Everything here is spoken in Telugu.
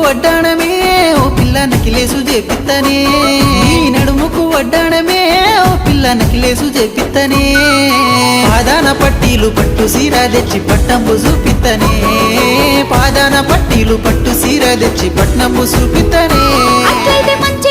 వడ్డాణమే ఓ పిల్ల నకిలేసు చేపిత్తనే నీ నడుముకు వడ్డాణమే ఓ పిల్ల నకిలేసు చేపిత్తనే పాదాన పట్టీలు పట్టు సీర తెచ్చి పట్టంబు చూపిత్తనే పాదాన పట్టీలు పట్టు సీర తెచ్చి పట్నంబు చూపిత్తనే అట్లయితే మంచి